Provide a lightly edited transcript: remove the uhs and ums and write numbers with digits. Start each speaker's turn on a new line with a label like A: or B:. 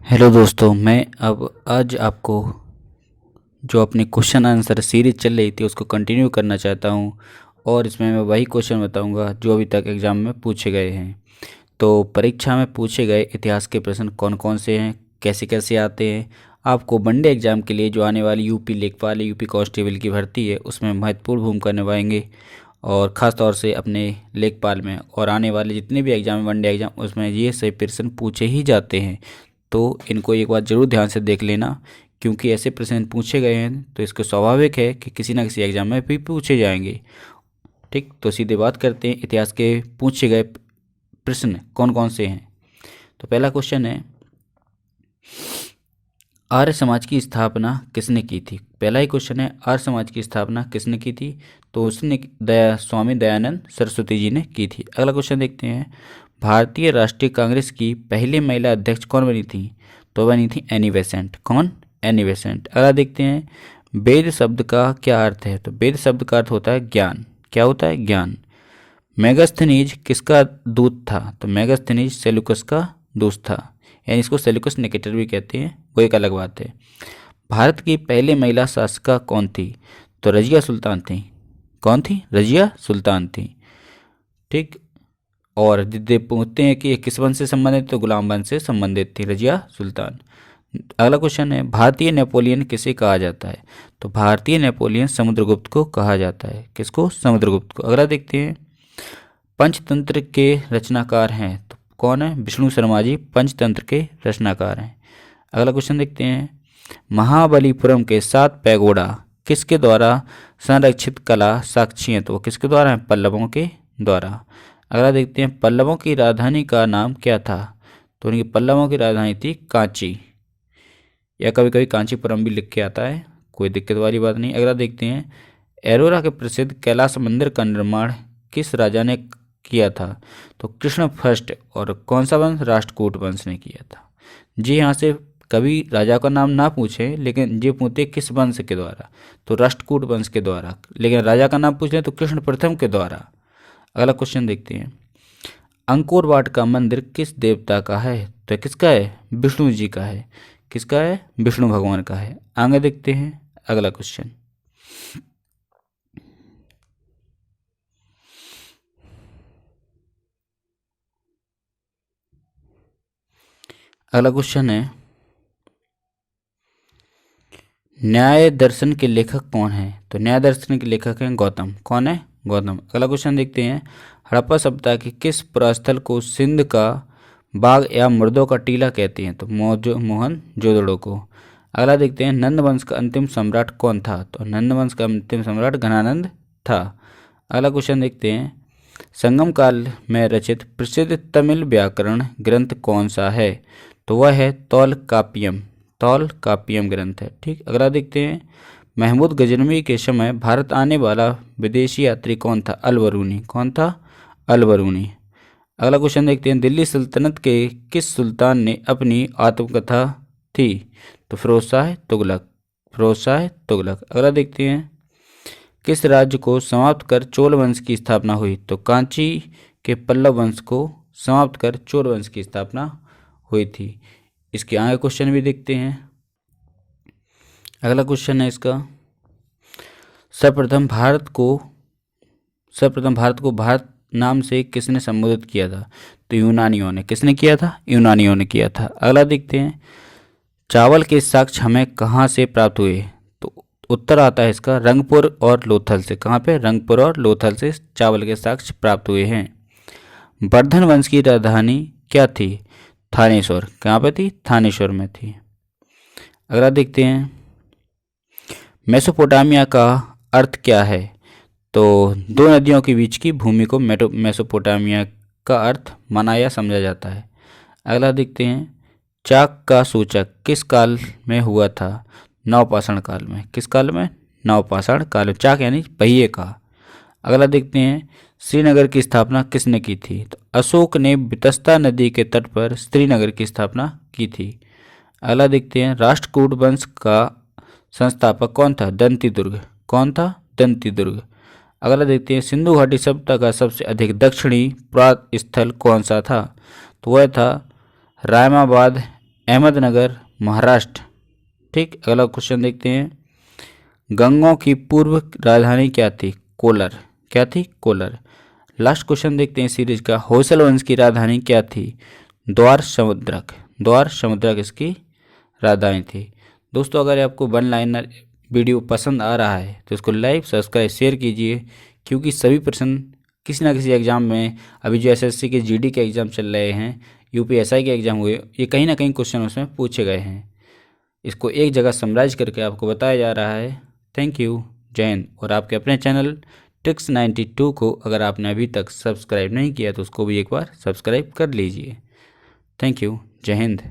A: Hello दोस्तों, मैं अब आज आपको जो अपनी क्वेश्चन आंसर सीरीज चल रही थी उसको कंटिन्यू करना चाहता हूँ। और इसमें मैं वही क्वेश्चन बताऊँगा जो अभी तक एग्ज़ाम में पूछे गए हैं। तो परीक्षा में पूछे गए इतिहास के प्रश्न कौन कौन से हैं, कैसे कैसे आते हैं, आपको वनडे एग्ज़ाम के लिए जो आने वाली यूपी लेखपाल, यूपी कांस्टेबल की भर्ती है उसमें महत्वपूर्ण भूमिका निभाएंगे। और ख़ास तौर से अपने लेखपाल में और आने वाले जितने भी एग्ज़ाम वनडे एग्ज़ाम उसमें ये सभी प्रश्न पूछे ही जाते हैं। तो इनको एक बार ज़रूर ध्यान से देख लेना, क्योंकि ऐसे प्रश्न पूछे गए हैं तो इसको स्वाभाविक है कि किसी ना किसी एग्ज़ाम में भी पूछे जाएंगे। ठीक, तो सीधे बात करते हैं इतिहास के पूछे गए प्रश्न कौन कौन से हैं। तो पहला क्वेश्चन है, आर्य समाज की स्थापना किसने की थी। पहला ही क्वेश्चन है, आर्य समाज की स्थापना किसने की थी। तो उसने स्वामी दयानंद सरस्वती जी ने की थी। अगला क्वेश्चन देखते हैं, भारतीय राष्ट्रीय कांग्रेस की पहली महिला अध्यक्ष कौन बनी थी। तो बनी थी एनी बेसेंट। कौन? Annie Besant. अगला देखते हैं, वेद शब्द का क्या अर्थ है। तो वेद शब्द का अर्थ होता है ज्ञान। क्या होता है? ज्ञान। मेगास्थनीज किसका दूत था। तो मेगास्थनीज सेल्यूकस का दूत था, यानी इसको सेल्यूकस निकेटर भी कहते हैं, वो एक अलग बात है। भारत की पहली महिला शासिका कौन थी। तो रजिया सुल्तान थी। कौन थी? रजिया सुल्तान थी। ठीक। और यदि पूछते हैं कि ये किस वंश से संबंधित, तो गुलाम वंश से संबंधित थी रजिया सुल्तान। अगला क्वेश्चन है, भारतीय नेपोलियन किसे कहा जाता है। तो भारतीय नेपोलियन समुद्रगुप्त को कहा जाता है। किसको? समुद्रगुप्त को। अगला देखते हैं, पंचतंत्र के रचनाकार हैं। तो कौन है? विष्णु शर्मा जी पंचतंत्र के रचनाकार हैं। अगला क्वेश्चन देखते हैं, महाबलीपुरम के 7 पैगोडा किसके द्वारा संरक्षित कला साक्षी हैं। तो वो किसके द्वारा हैं? पल्लवों के द्वारा। अगला देखते हैं, पल्लवों की राजधानी का नाम क्या था। तो उनकी पल्लवों की राजधानी थी कांची, या कभी कभी कांचीपुरम भी लिख के आता है, कोई दिक्कत वाली बात नहीं। अगला देखते हैं, एरोरा के प्रसिद्ध कैलाश मंदिर का निर्माण किस राजा ने किया था। तो कृष्ण फर्स्ट। और कौन सा वंश? राष्ट्रकूट वंश ने किया था। जी, यहाँ से कभी राजा का नाम ना पूछे, लेकिन ये पूछते किस वंश के द्वारा, तो राष्ट्रकूट वंश के द्वारा। लेकिन राजा का नाम पूछ लें तो कृष्ण प्रथम के द्वारा। अगला क्वेश्चन देखते हैं, अंकोर वाट का मंदिर किस देवता का है। तो किसका है? विष्णु जी का है। किसका है? विष्णु भगवान का है। आगे देखते हैं अगला क्वेश्चन, अगला क्वेश्चन है, न्याय दर्शन के लेखक कौन है। तो न्याय दर्शन के लेखक हैं गौतम। कौन है? गौतम। अगला क्वेश्चन देखते हैं, हड़प्पा सभ्यता के किस पुरास्थल को सिंध का बाग या मुर्दों का टीला कहते हैं। तो मोहन जोदड़ो को। अगला देखते हैं, नंद वंश का अंतिम सम्राट कौन था। तो नंद वंश का अंतिम सम्राट घनानंद था। अगला क्वेश्चन देखते हैं, संगम काल में रचित प्रसिद्ध तमिल व्याकरण ग्रंथ कौन सा है। तो वह है तौलकाप्पियम। तौलकाप्पियम ग्रंथ है। ठीक। अगला देखते हैं, महमूद गजनवी के समय भारत आने वाला विदेशी यात्री कौन था। अलबरूनी। कौन था? अलबरूनी। अगला क्वेश्चन देखते हैं, दिल्ली सल्तनत के किस सुल्तान ने अपनी आत्मकथा थी। तो फिरोज शाह तुगलक। फिरोज शाह तुगलक। अगला देखते हैं, किस राज्य को समाप्त कर चोल वंश की स्थापना हुई। तो कांची के पल्लव वंश को समाप्त कर चोल वंश की स्थापना हुई थी। इसके आगे क्वेश्चन भी देखते हैं। अगला क्वेश्चन है इसका, सर्वप्रथम भारत को भारत नाम से किसने संबोधित किया था। तो यूनानियों ने। किसने किया था? यूनानियों ने किया था। अगला देखते हैं, चावल के साक्ष्य हमें कहाँ से प्राप्त हुए। तो उत्तर आता है इसका रंगपुर और लोथल से। कहाँ पे? रंगपुर और लोथल से चावल के साक्ष्य प्राप्त हुए हैं। वर्धन वंश की राजधानी क्या थी। थानेश्वर। कहाँ पे थी? थानेश्वर में थी। अगला देखते हैं, मेसोपोटामिया का अर्थ क्या है। तो दो नदियों के बीच की भूमि को मेसोपोटामिया का अर्थ माना या समझा जाता है। अगला देखते हैं, चाक का सूचक किस काल में हुआ था। नवपाषाण काल में। किस काल में? नवपाषाण काल में। चाक यानी पहिए का। अगला देखते हैं, श्रीनगर की स्थापना किसने की थी। तो अशोक ने वितस्ता नदी के तट पर श्रीनगर की स्थापना की थी। अगला देखते हैं, राष्ट्रकूट वंश का संस्थापक कौन था। दंती दुर्ग। कौन था। दंती दुर्ग। अगला देखते हैं, सिंधु घाटी सभ्यता का सबसे अधिक दक्षिणी पुरात स्थल कौन सा था। तो वह था रायमाबाद अहमदनगर, महाराष्ट्र। ठीक, अगला क्वेश्चन देखते हैं। गंगों की पूर्व राजधानी क्या थी? कोलर। क्या थी? कोलर। लास्ट क्वेश्चन देखते हैं सीरीज का। होयसल वंश की राजधानी क्या थी? द्वार समुद्रक। द्वार समुद्रक इसकी राजधानी थी। दोस्तों, अगर आपको वन लाइनर वीडियो पसंद आ रहा है तो इसको लाइक, सब्सक्राइब, शेयर कीजिए, क्योंकि सभी प्रश्न किसी ना किसी एग्जाम में, अभी जो एसएससी के जीडी के एग्जाम चल रहे हैं, यूपीएसआई के एग्जाम हुए, ये कहीं ना कहीं क्वेश्चन उसमें पूछे गए हैं। इसको एक जगह समराइज करके आपको बताया जा रहा है। थैंक यू, जय हिंद। और आपके अपने चैनल ट्रिक्स 92 को अगर आपने अभी तक सब्सक्राइब नहीं किया तो उसको भी एक बार सब्सक्राइब कर लीजिए। थैंक यू, जय हिंद।